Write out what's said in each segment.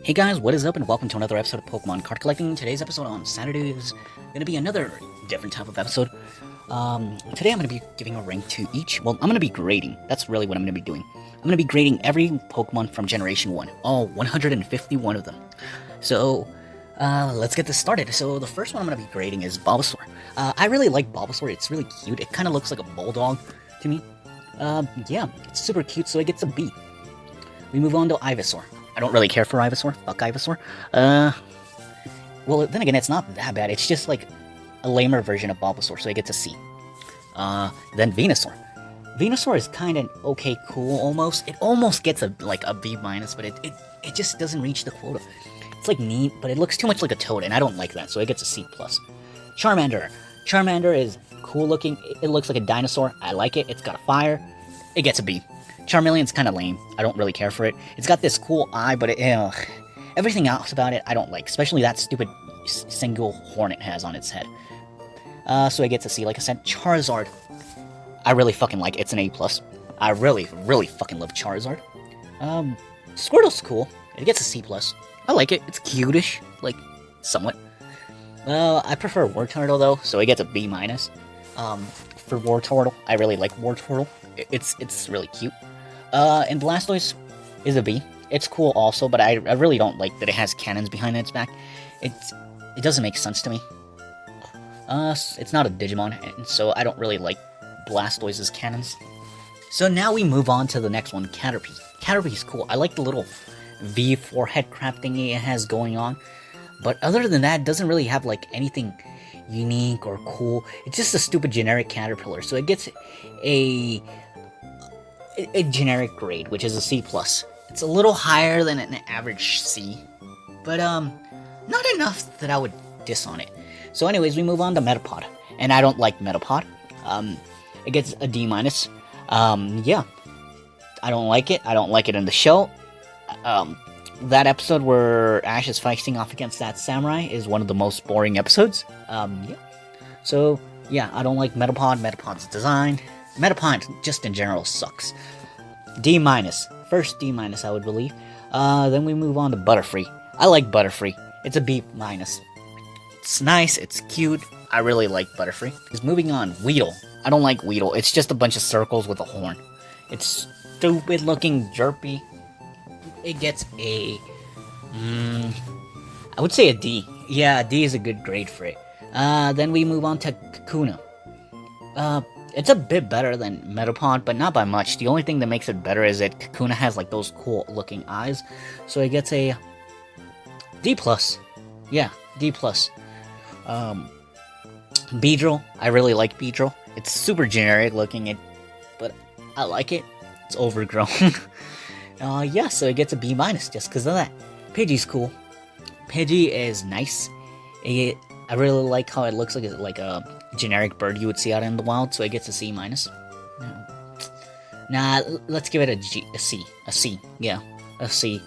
Hey guys, what is up and welcome to another episode of Pokemon Card Collecting. Today's episode on Saturday is going to be another different type of episode. Today I'm going to be giving a rank to each. Well, I'm going to be grading. That's really what I'm going to be doing. I'm going to be grading every Pokemon from Generation 1. All 151 of them. So, let's get this started. So the first one I'm going to be grading is Bulbasaur. I really like Bulbasaur. It's really cute. It kind of looks like a bulldog to me. Yeah, it's super cute, so it gets a B. We move on to Ivysaur. I don't really care for Ivysaur. Fuck Ivysaur. Well, then again, it's not that bad. It's just like a lamer version of Bulbasaur, so it gets a C. Then Venusaur. Venusaur is kind of okay, cool, almost. It almost gets a B minus, but it just doesn't reach the quota. It's like neat, but it looks too much like a toad, and I don't like that, so it gets a C plus. Charmander. Charmander is cool looking. It looks like a dinosaur. I like it. It's got a fire. It gets a B. Charmeleon's kind of lame. I don't really care for it. It's got this cool eye, but everything else about it I don't like, especially that stupid single horn it has on its head. So it gets a C. Like I said, Charizard. I really fucking like it. It's an A+. I really, really fucking love Charizard. Squirtle's cool. It gets a C+. I like it. It's cutish, like, somewhat. I prefer Wartortle, though, so it gets a B-. For Wartortle. I really like Wartortle. It's really cute. And Blastoise is a B. It's cool also, but I really don't like that it has cannons behind its back. It doesn't make sense to me. It's not a Digimon, and so I don't really like Blastoise's cannons. So now we move on to the next one, Caterpie. Caterpie's cool. I like the little V forehead crap thingy it has going on. But other than that, it doesn't really have like anything unique or cool. It's just a stupid generic caterpillar, so it gets a generic grade, which is a C+. It's a little higher than an average C, but not enough that I would diss on it. So anyways, we move on to Metapod, and I don't like Metapod. It gets a D-. Yeah, I don't like it. I don't like it in the show. That episode where Ash is fighting off against that samurai is one of the most boring episodes. Yeah. So, yeah, I don't like Metapod. Metapod's design. Metapod, just in general, sucks. D-. First D-, I would believe. Then we move on to Butterfree. I like Butterfree. It's a B-. It's nice. It's cute. I really like Butterfree. Just moving on, Weedle. I don't like Weedle. It's just a bunch of circles with a horn. It's stupid looking, derpy. It gets a... I would say a D. Yeah, a D is a good grade for it. Then we move on to Kakuna. It's a bit better than Metapod, but not by much. The only thing that makes it better is that Kakuna has like those cool looking eyes. So it gets a D+. Yeah, D+. Beedrill. I really like Beedrill. It's super generic looking, but I like it. It's overgrown. Yeah, so it gets a B- just because of that. Pidgey's cool. Pidgey is nice. I really like how it looks like a generic bird you would see out in the wild, so it gets a C-. Nah, let's give it a C. Yeah, a C.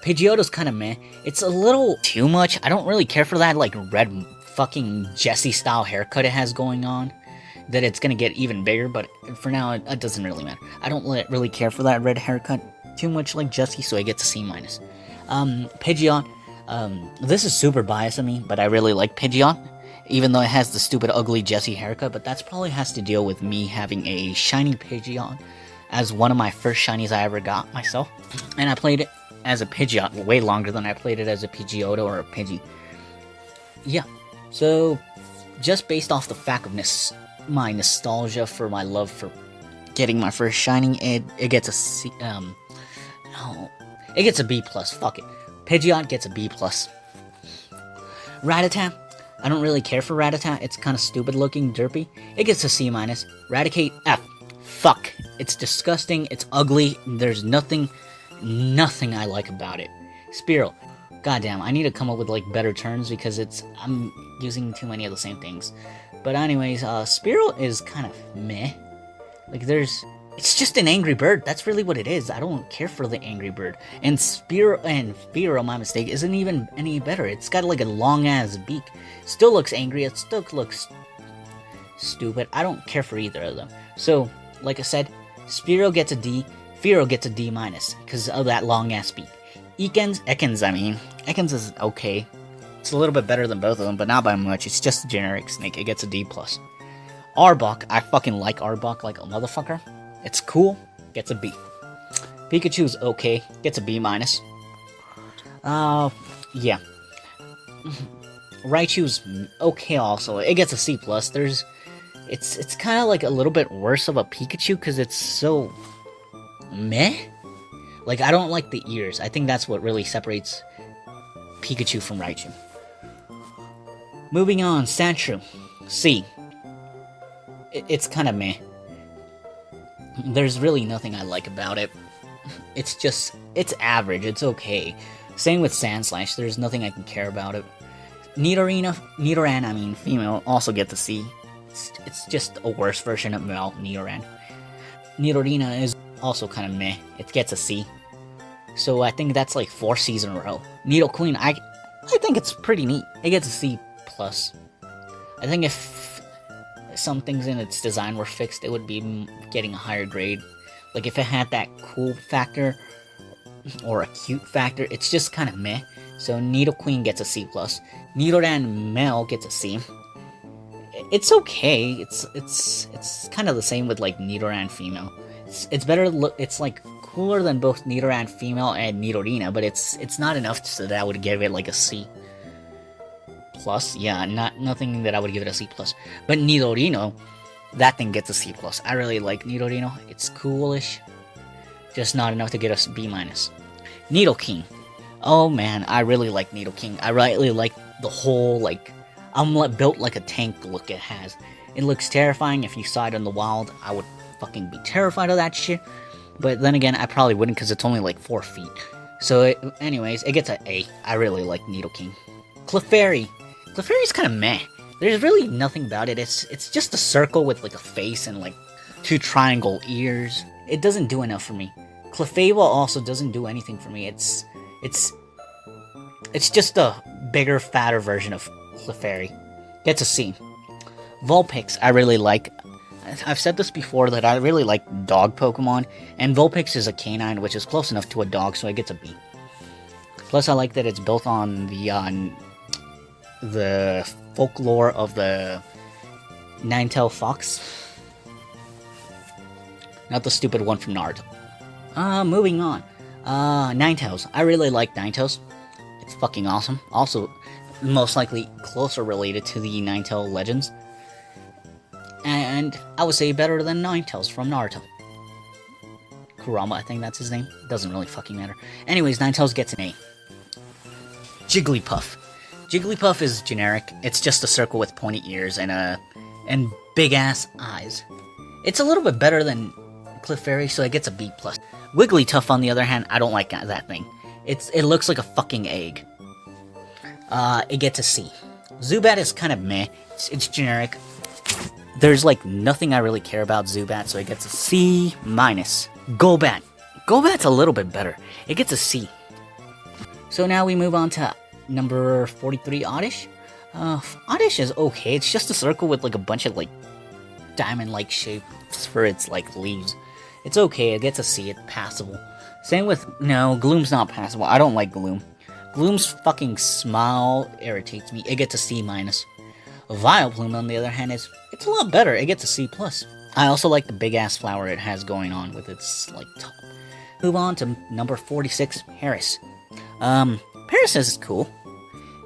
Pidgeotto's kind of meh. It's a little too much. I don't really care for that, like, red fucking Jessie-style haircut it has going on. That it's gonna get even bigger, but for now, it doesn't really matter. I don't really care for that red haircut too much like Jessie, so it gets a C-. Pidgeot. This is super biased of me, but I really like Pidgeot, even though it has the stupid ugly Jessie haircut, but that's probably has to deal with me having a shiny Pidgeot as one of my first shinies I ever got myself, and I played it as a Pidgeot way longer than I played it as a Pidgeotto or a Pidgey. Yeah, so just based off the fact of my nostalgia for my love for getting my first shiny, it gets a C, no, it gets a B+, fuck it. Pidgeot gets a B+. Rattata. I don't really care for Rattata. It's kind of stupid looking, derpy. It gets a C-. Raticate, F. Fuck. It's disgusting. It's ugly. There's nothing I like about it. Spearow. Goddamn, I need to come up with, like, better terms because I'm using too many of the same things. But anyways, Spearow is kind of meh. Like, it's just an angry bird. That's really what it is. I don't care for the angry bird. And Spearow, my mistake, isn't even any better. It's got like a long-ass beak. Still looks angry. It still looks stupid. I don't care for either of them. So, like I said, Spearow gets a D. Fearow gets a D- because of that long-ass beak. Ekans, I mean. Ekans is okay. It's a little bit better than both of them, but not by much. It's just a generic snake. It gets a D+. Arbok, I fucking like Arbok like a motherfucker. It's cool, gets a B. Pikachu's okay, gets a B-. Yeah. Raichu's okay also. It gets a C+. It's kind of like a little bit worse of a Pikachu because it's so meh. Like, I don't like the ears. I think that's what really separates Pikachu from Raichu. Moving on, Sandshrew. C. It's kind of meh. There's really nothing I like about it. It's average, it's okay. Same with Sandslash, there's nothing I can care about it. Nidoran, I mean, female, also gets a C. It's just a worse version of male Nidoran. Nidorina is also kind of meh. It gets a C. So I think that's like 4 C's in a row. Nidoqueen, I think it's pretty neat. It gets a C+. I think if some things in its design were fixed, it would be getting a higher grade. Like if it had that cool factor or a cute factor, it's just kind of meh. So Nidoqueen gets a C+. Nidoran male gets a C. It's okay. It's kind of the same with like Nidoran female. It's better. It's like cooler than both Nidoran female and Nidorina, but it's not enough so that I would give it like a C+. Yeah, nothing that I would give it a C+. But Nidorino, that thing gets a C+. I really like Nidorino. It's coolish. Just not enough to get us B-. Nidoking. Oh man, I really like Nidoking. I really like the whole, like, built like a tank look it has. It looks terrifying. If you saw it in the wild, I would fucking be terrified of that shit. But then again, I probably wouldn't because it's only like 4 feet. So anyways, it gets an A. I really like Nidoking. Clefairy. Clefairy's kind of meh. There's really nothing about it. It's just a circle with like a face and like 2 triangle ears. It doesn't do enough for me. Clefable also doesn't do anything for me. It's just a bigger, fatter version of Clefairy. Gets a C. Vulpix, I really like. I've said this before that I really like dog Pokemon, and Vulpix is a canine, which is close enough to a dog, so it gets a B. Plus, I like that it's built on the folklore of the Nine-Tailed Fox. Not the stupid one from Naruto. Moving on. Ninetales. I really like Ninetales. It's fucking awesome. Also, most likely closer related to the Ninetale legends. And I would say better than Ninetales from Naruto. Kurama, I think that's his name. Doesn't really fucking matter. Anyways, Ninetales gets an A. Jigglypuff. Jigglypuff is generic. It's just a circle with pointy ears and big-ass eyes. It's a little bit better than Clefairy, so it gets a B+. Wigglytuff, on the other hand, I don't like that thing. It looks like a fucking egg. It gets a C. Zubat is kind of meh. It's generic. There's like nothing I really care about Zubat, so it gets a C-. Golbat. Golbat's a little bit better. It gets a C. So now we move on to number 43, Oddish. Oddish is okay. It's just a circle with like a bunch of like diamond-like shapes for its like leaves. It's okay. It gets a C. It's passable. Same with Gloom's not passable. I don't like Gloom. Gloom's fucking smile irritates me. It gets a C-. Vileplume, on the other hand, it's a lot better. It gets a C+. I also like the big-ass flower it has going on with its, like, top. Move on to number 46, Paris. Paris is cool.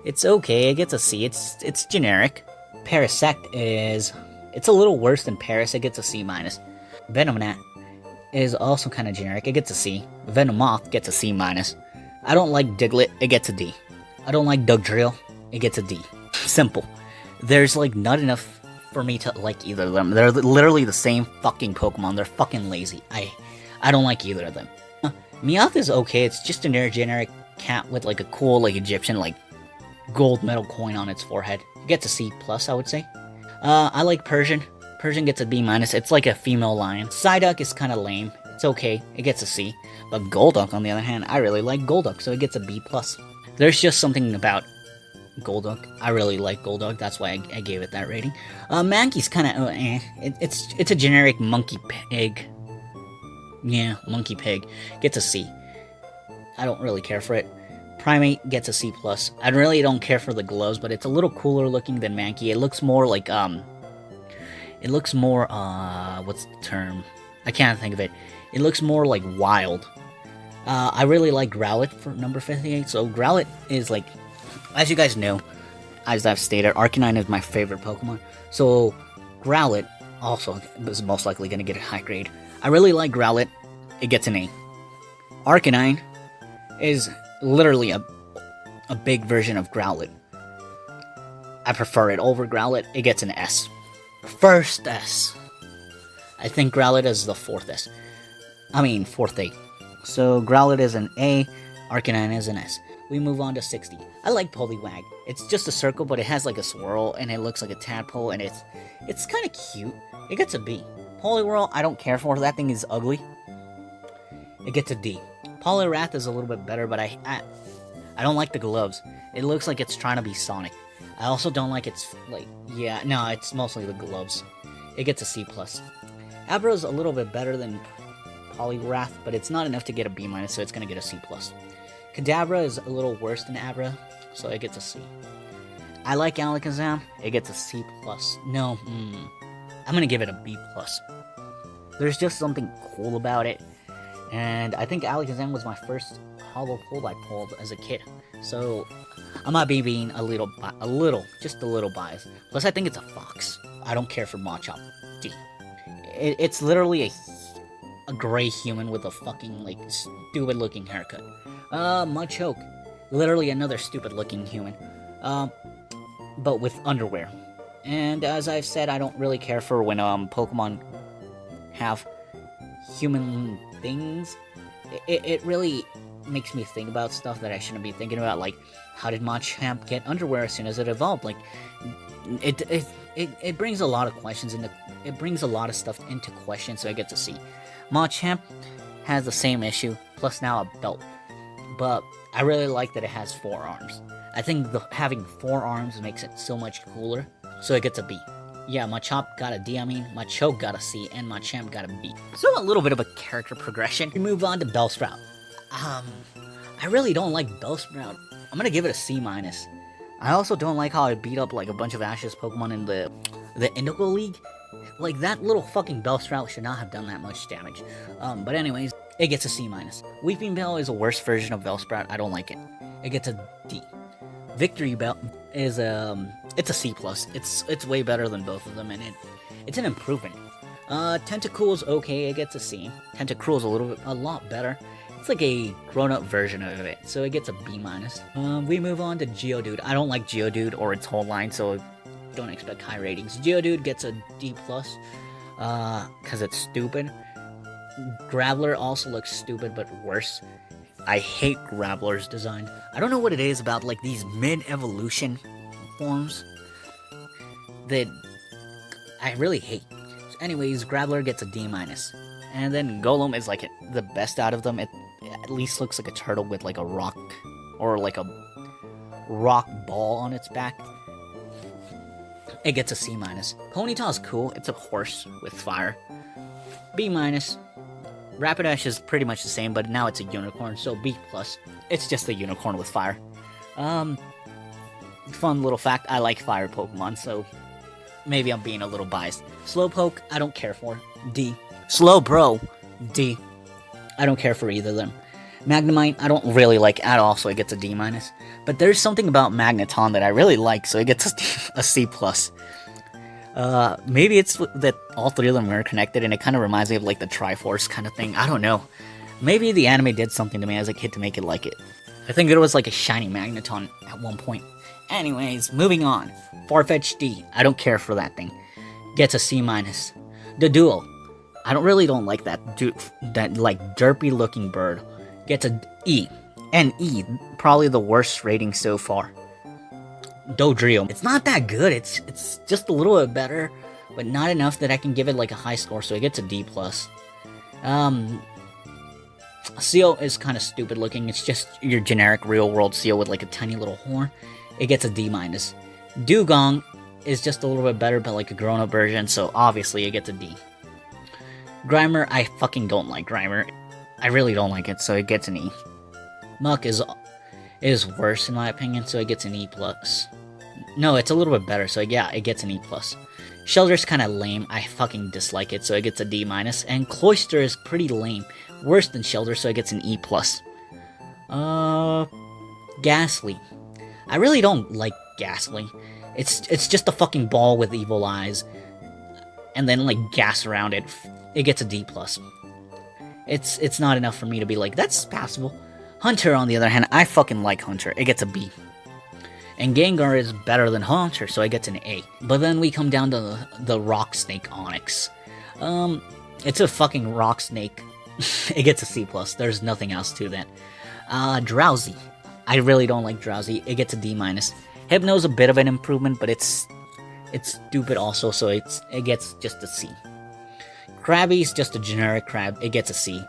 It's okay. It gets a C. It's generic. Parasect it's a little worse than Paris. It gets a C-. Venomoth is also kind of generic. It gets a C. Venomoth gets a C-. I don't like Diglett. It gets a D. I don't like Dugtrio. It gets a D. Simple. There's, like, not enough for me to like either of them. They're literally the same fucking Pokemon. They're fucking lazy. I don't like either of them. Meowth is okay. It's just a generic cat with, like, a cool, like, Egyptian, like, gold metal coin on its forehead. It gets a C+, I would say. I like Persian. Persian gets a B-. It's like a female lion. Psyduck is kind of lame. It's okay. It gets a C. But Golduck, on the other hand, I really like Golduck, so it gets a B+. There's just something about Golduck. I really like Golduck. That's why I gave it that rating. Mankey's kind of It's a generic monkey pig. Yeah, monkey pig. Gets a C. I don't really care for it. Primate gets a C+. I really don't care for the gloves, but it's a little cooler looking than Mankey. It looks more like, what's the term? I can't think of it. It looks more like wild. I really like Growlithe for number 58. So Growlithe is like, as you guys know, as I've stated, Arcanine is my favorite Pokemon. So Growlithe also is most likely going to get a high grade. I really like Growlithe. It gets an A. Arcanine is literally a big version of Growlithe. I prefer it over Growlithe. It gets an S. First S. I think Growlithe is the fourth S. Fourth A. So Growlithe is an A, Arcanine is an S. We move on to 60. I like Poliwag. It's just a circle, but it has like a swirl, and it looks like a tadpole, and it's kind of cute. It gets a B. Poliwhirl, I don't care for. That thing is ugly. It gets a D. Poliwrath is a little bit better, but I don't like the gloves. It looks like it's trying to be Sonic. I also don't like its, it's mostly the gloves. It gets a C+. Abra is a little bit better than Poliwrath, but it's not enough to get a B-, so it's going to get a C+. Kadabra is a little worse than Abra, so it gets a C. I like Alakazam. It gets a C+. No, I'm going to give it a B+. There's just something cool about it, and I think Alakazam was my first hollow pull I pulled as a kid, so I might be being just a little biased. Plus, I think it's a fox. I don't care for Machop. D. It's literally a gray human with a fucking, stupid looking haircut. Machoke. Literally another stupid looking human. But with underwear. And as I've said, I don't really care for when, Pokemon have human things. It really makes me think about stuff that I shouldn't be thinking about, like, how did Machamp get underwear as soon as it evolved? Like, it brings a lot of questions it brings a lot of stuff into question, so I get to see. Machamp has the same issue, plus now a belt. But I really like that it has 4 arms. I think having 4 arms makes it so much cooler, so it gets a B. Yeah, Machop got a D, Machoke got a C, and Machamp got a B. So a little bit of a character progression. We move on to Bellsprout. I really don't like Bellsprout. I'm gonna give it a C-. I also don't like how I beat up, like, a bunch of Ash's Pokemon in the Indigo League. Like, that little fucking Bellsprout should not have done that much damage. But anyways, it gets a C-. Weeping Bell is a worse version of Bellsprout. I don't like it. It gets a D. Victory Bell is, it's a C+. It's way better than both of them, and it's an improvement. Tentacool is okay. It gets a C. Tentacruel is a lot better. It's like a grown-up version of it, so it gets a B-. We move on to Geodude. I don't like Geodude or its whole line, so don't expect high ratings. Geodude gets a D+, because it's stupid. Graveler also looks stupid, but worse. I hate Graveler's design. I don't know what it is about, like, these mid-evolution forms that I really hate. So anyways, Graveler gets a D-. And then Golem is, like, the best out of them. It at least looks like a turtle with, like, a rock, or, like, a rock ball on its back. It gets a C-. Ponyta is cool. It's a horse with fire. B-. Rapidash is pretty much the same, but now it's a unicorn, so B+. It's just a unicorn with fire. Fun little fact, I like fire Pokemon, so maybe I'm being a little biased. Slowpoke, I don't care for. D. Slowbro, D. I don't care for either of them. Magnemite, I don't really like at all, so it gets a D-. But there's something about Magneton that I really like, so it gets a C+. Maybe it's that all 3 of them are connected, and it kind of reminds me of, like, the Triforce kind of thing. I don't know. Maybe the anime did something to me as a kid to make it like it. I think it was like a shiny Magneton at one point. Anyways, moving on. Farfetch'd D. I don't care for that thing. Gets a C-. The Duel. I don't like that like derpy looking bird. Gets a E. And E, probably the worst rating so far. Dodrio. It's not that good. It's just a little bit better, but not enough that I can give it like a high score, so it gets a D+. Seal is kind of stupid looking. It's just your generic real world seal with like a tiny little horn. It gets a D-. Dugong is just a little bit better, but like a grown-up version, so obviously it gets a D. Grimer, I fucking don't like Grimer. I really don't like it, so it gets an E. Muck is worse in my opinion, so it gets an E plus. No, it's a little bit better, so yeah, it gets an E plus. Shelter's kind of lame. I fucking dislike it, so it gets a D minus. And Cloyster is pretty lame, worse than Shelter, so it gets an E plus. Ghastly. I really don't like Ghastly. It's just a fucking ball with evil eyes, and then like gas around it. It gets a D plus. It's not enough for me to be like, that's passable. Hunter, on the other hand, I fucking like Hunter. It gets a B. And Gengar is better than Hunter, so it gets an A. But then we come down to the Rock Snake Onyx. It's a fucking rock snake. It gets a C plus. There's nothing else to that. Drowsy. I really don't like Drowsy. It gets a D minus. Hypno's a bit of an improvement, but it's stupid also, so it gets just a C. Krabby's just a generic crab. It gets a C.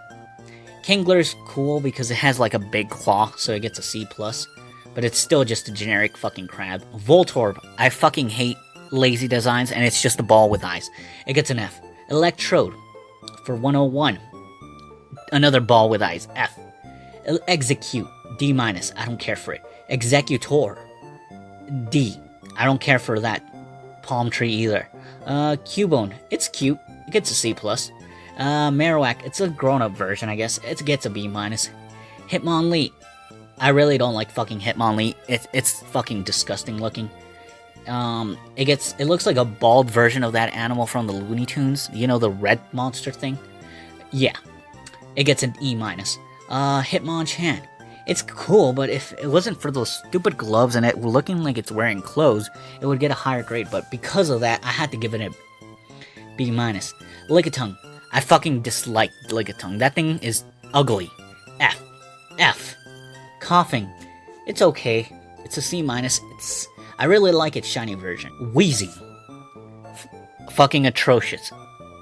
Kingler's cool because it has like a big claw, so it gets a C plus. But it's still just a generic fucking crab. Voltorb. I fucking hate lazy designs, and it's just a ball with eyes. It gets an F. Electrode for 101. Another ball with eyes. F. Execute. D minus. I don't care for it. Executor. D. I don't care for that palm tree either. Cubone. It's cute. It gets a C plus. Marowak. It's a grown-up version, I guess. It gets a B minus. Hitmonlee. I really don't like fucking Hitmonlee. It's fucking disgusting looking. It looks like a bald version of that animal from the Looney Tunes. You know, the red monster thing? Yeah. It gets an E minus. Hitmonchan. It's cool, but if it wasn't for those stupid gloves and it looking like it's wearing clothes, it would get a higher grade. But because of that, I had to give it a B minus. Lickitung. I fucking dislike Lickitung. That thing is ugly. F. F. Coughing. It's okay. It's a C minus. I really like its shiny version. Wheezy. Fucking atrocious.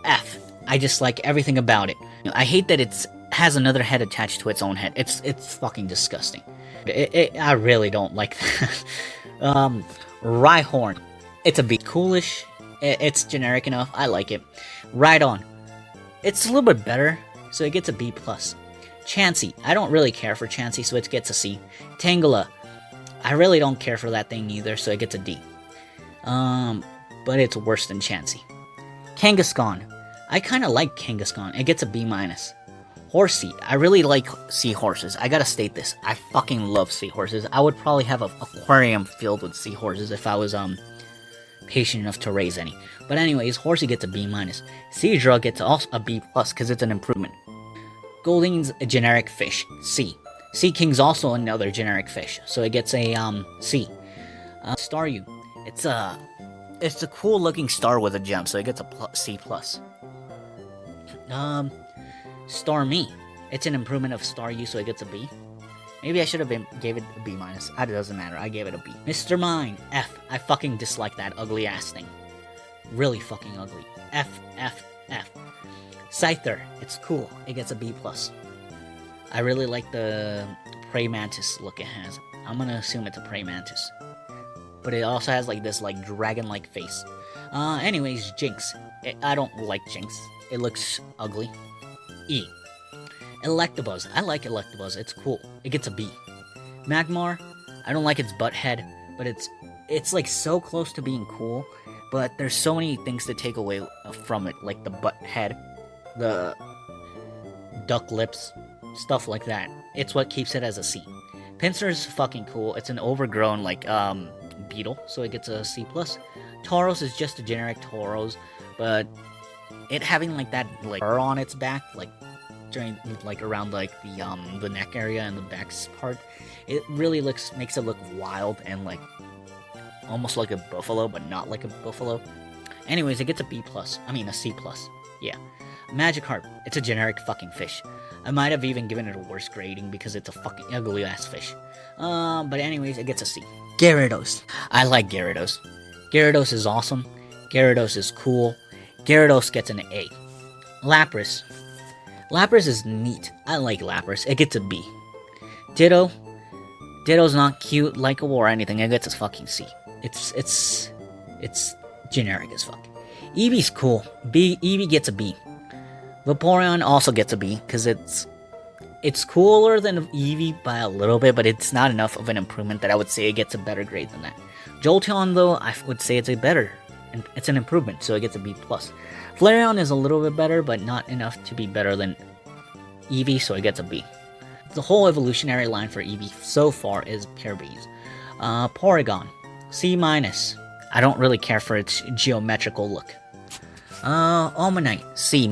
F. I just like everything about it. I hate that it has another head attached to its own head. It's fucking disgusting. I really don't like that. Rhyhorn. It's a B. Coolish. It's generic enough. I like it. Rhydon. It's a little bit better, so it gets a B plus. Chansey. I don't really care for Chansey, so it gets a C. Tangela. I really don't care for that thing either, so it gets a D. But it's worse than Chansey. Kangaskhan. I kind of like Kangaskhan. It gets a B minus. Horsey. I really like seahorses. I gotta state this. I fucking love seahorses. I would probably have an aquarium filled with seahorses if I was patient enough to raise any. But anyways, Horsey gets a B minus. Seadra gets also a B plus because it's an improvement. Goldine's a generic fish. C. Sea King's also another generic fish, so it gets a C. Staryu. It's a cool looking star with a gem, so it gets a C plus. Starmie. It's an improvement of Staryu, so it gets a B. Maybe I should have gave it a B minus. It doesn't matter. I gave it a B. Mr. Mime. F. I fucking dislike that ugly ass thing. Really fucking ugly. F. F. F. Scyther. It's cool. It gets a B plus. I really like the praying mantis look it has. I'm gonna assume it's a praying mantis. But it also has like this like dragon-like face. Anyways, Jinx. I don't like Jinx. It looks ugly. E. Electabuzz. I like Electabuzz. It's cool. It gets a B. Magmar. I don't like its butt head, but it's like so close to being cool, but there's so many things to take away from it, like the butt head, the duck lips, stuff like that. It's what keeps it as a C. Pinsir's fucking cool. It's an overgrown like beetle, so it gets a C plus. Tauros is just a generic Tauros, but it having like that like fur on its back, like during like around like the neck area and the back part, it really makes it look wild and like almost like a buffalo, but not like a buffalo. Anyways, it gets a B plus. I mean a C plus. Yeah. Magikarp. It's a generic fucking fish. I might have even given it a worse grading because it's a fucking ugly ass fish. But anyways, it gets a C. Gyarados. I like Gyarados. Gyarados is awesome. Gyarados is cool. Gyarados gets an A. Lapras. Lapras is neat. I like Lapras. It gets a B. Ditto. Ditto's not cute, likable, or anything. It gets a fucking C. It's generic as fuck. Eevee's cool. Eevee gets a B. Vaporeon also gets a B, because It's cooler than Eevee by a little bit, but it's not enough of an improvement that I would say it gets a better grade than that. Jolteon, though, I would say it's an improvement, so it gets a B+. Flareon is a little bit better, but not enough to be better than Eevee, so it gets a B. The whole evolutionary line for Eevee so far is pure Bs. Porygon, C-. I don't really care for its geometrical look. Almanite, C-.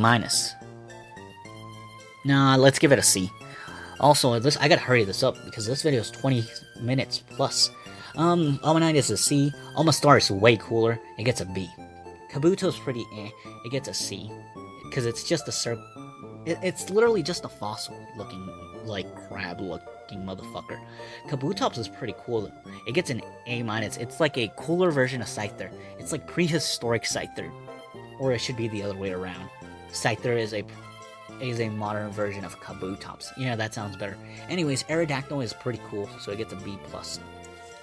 Nah, let's give it a C. Also, I gotta hurry this up because this video is 20 minutes plus. Almanite is a C. Almastar is way cooler. It gets a B. Kabuto's pretty eh. It gets a C. Because it's just a circle. It's literally just a fossil looking, like, crab looking motherfucker. Kabutops is pretty cool though. It gets an A-. It's like a cooler version of Scyther. It's like prehistoric Scyther. Or it should be the other way around. Scyther is a modern version of Kabutops. Yeah, that sounds better. Anyways, Aerodactyl is pretty cool, so it gets a B+.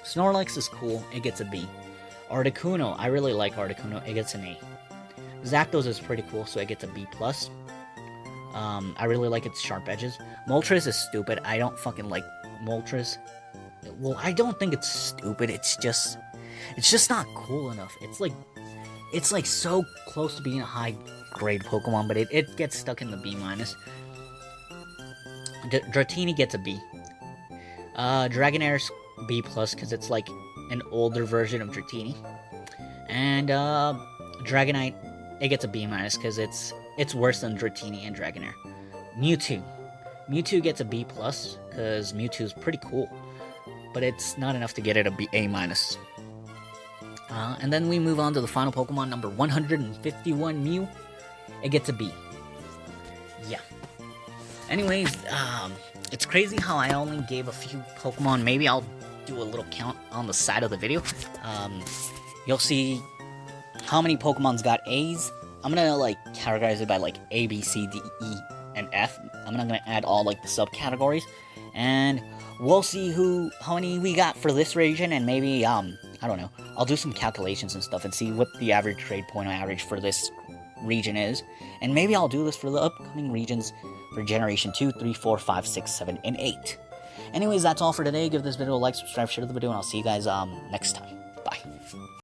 Snorlax is cool, it gets a B. Articuno, I really like Articuno, it gets an A. Zapdos is pretty cool, so it gets a B+. I really like its sharp edges. Moltres is stupid, I don't fucking like Moltres. Well, I don't think it's stupid, it's just not cool enough. It's like so close to being a high grade Pokemon, but it gets stuck in the B-. Dratini gets a B. Dragonair's B+, because it's like an older version of Dratini. And Dragonite, it gets a B-, because it's worse than Dratini and Dragonair. Mewtwo gets a B+, because Mewtwo's pretty cool, but it's not enough to get it A-. And then we move on to the final Pokemon, number 151, Mew. It gets a B. Yeah. Anyways, it's crazy how I only gave a few Pokemon. Maybe I'll do a little count on the side of the video. You'll see how many Pokemon's got A's. I'm gonna like categorize it by like A, B, C, D, E, and F. I'm not gonna add all like the subcategories, and we'll see how many we got for this region, and maybe I don't know. I'll do some calculations and stuff and see what the average trade point average for this region is, and maybe I'll do this for the upcoming regions for Generation 2, 3, 4, 5, 6, 7, and 8. Anyways, that's all for today. Give this video a like, subscribe, share the video, and I'll see you guys next time.